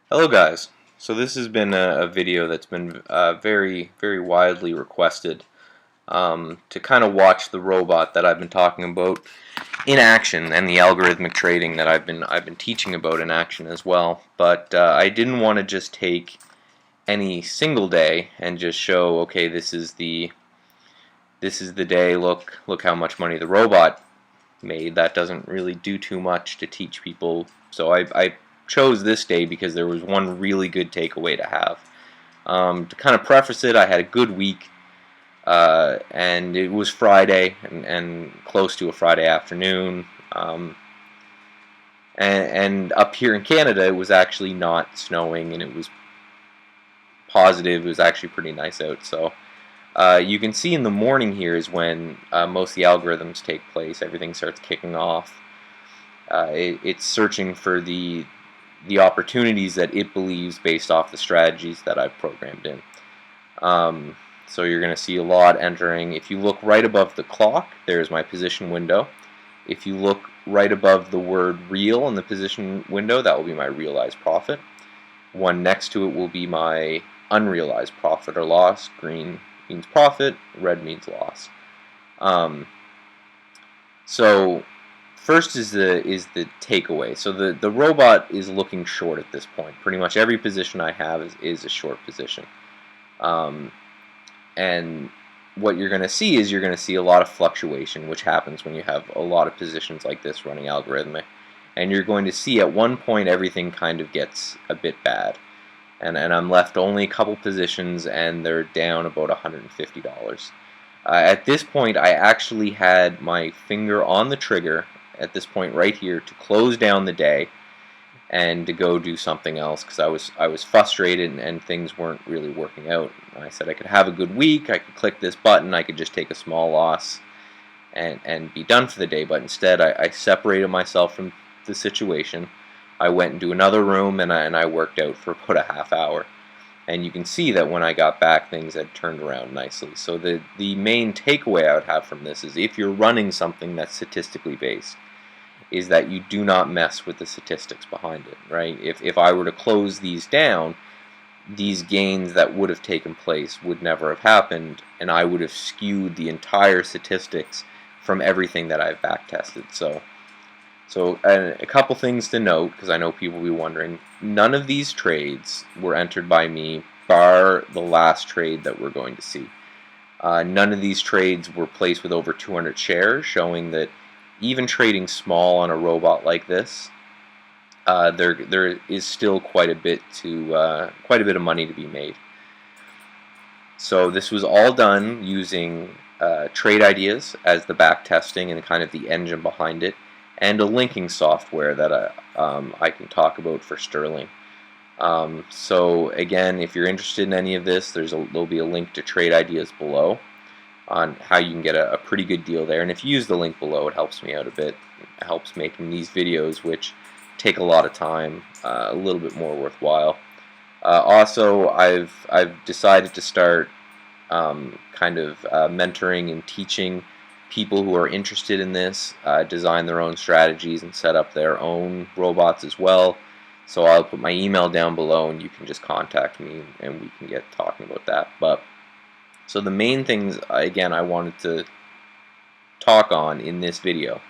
Hello guys. So this has been a video that's been very widely requested to kind of watch the robot that I've been talking about in action and the algorithmic trading that I've been teaching about in action as well. But I didn't want to just take any single day and just show, okay, this is the day. Look how much money the robot made. That doesn't really do too much to teach people. So I chose this day because there was one really good takeaway to have. To kind of preface it, I had a good week, and it was Friday and close to a Friday afternoon. And up here in Canada, it was actually not snowing, and it was positive. It was actually pretty nice out. So you can see in the morning here is when most of the algorithms take place. Everything starts kicking off. It's searching for the opportunities that it believes based off the strategies that I've programmed in. So you're going to see a lot entering. If you look right above the clock, there's my position window. If you look right above the word real in the position window, that will be my realized profit. One next to it will be my unrealized profit or loss. Green means profit, red means loss. So first is the takeaway. So the robot is looking short at this point. Pretty much every position I have is a short position. And what you're going to see is you're going to see a lot of fluctuation, which happens when you have a lot of positions like this running algorithmic. And you're going to see at one point everything kind of gets a bit bad. And I'm left only a couple positions, and they're down about $150. At this point, I actually had my finger on the trigger at this point right here to close down the day and to go do something else because I was frustrated and things weren't really working out. I said I could have a good week, I could click this button, I could just take a small loss and be done for the day, but instead I separated myself from the situation. I went into another room and I worked out for about a half hour. And you can see that when I got back, things had turned around nicely. So the main takeaway I would have from this is if you're running something that's statistically based, is that you do not mess with the statistics behind it, right? If I were to close these down, these gains that would have taken place would never have happened, and I would have skewed the entire statistics from everything that I've backtested. So a couple things to note, because I know people will be wondering, none of these trades were entered by me, bar the last trade that we're going to see. None of these trades were placed with over 200 shares, showing that even trading small on a robot like this, there is still quite a bit of money to be made. So this was all done using trade ideas as the back testing and kind of the engine behind it, and a linking software that I can talk about for Sterling. So again, if you're interested in any of this, there'll be a link to trade ideas below on how you can get a pretty good deal there. And if you use the link below, it helps me out a bit. It helps making these videos, which take a lot of time, a little bit more worthwhile. Also, I've decided to start kind of mentoring and teaching people who are interested in this, design their own strategies and set up their own robots as well. So I'll put my email down below and you can just contact me and we can get talking about that. But so the main things, again, I wanted to talk on in this video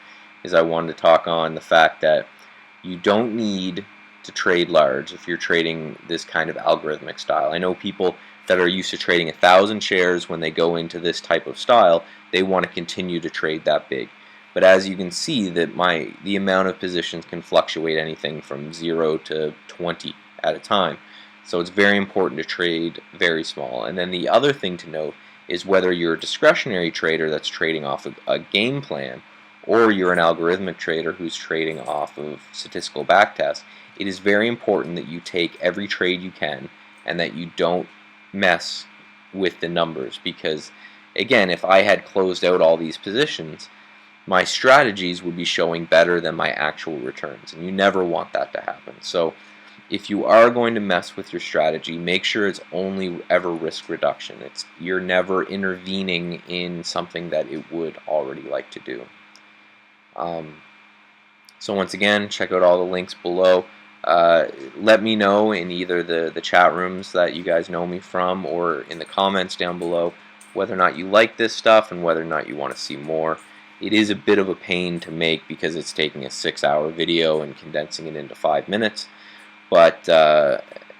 is I wanted to talk on the fact that you don't need to trade large if you're trading this kind of algorithmic style. I know people that are used to trading 1,000 shares when they go into this type of style, they want to continue to trade that big. But as you can see, that the amount of positions can fluctuate anything from 0 to 20 at a time. So it's very important to trade very small. And then the other thing to note is whether you're a discretionary trader that's trading off of a game plan, or you're an algorithmic trader who's trading off of statistical backtest, it is very important that you take every trade you can and that you don't mess with the numbers, because again, if I had closed out all these positions, my strategies would be showing better than my actual returns, and you never want that to happen. So if you are going to mess with your strategy, make sure it's only ever risk reduction. You're never intervening in something that it would already like to do. So once again, check out all the links below. Let me know in either the chat rooms that you guys know me from, or in the comments down below, whether or not you like this stuff and whether or not you want to see more. It is a bit of a pain to make because it's taking a 6-hour video and condensing it into 5 minutes, but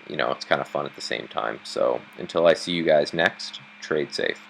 you know, it's kind of fun at the same time. So until I see you guys next, trade safe.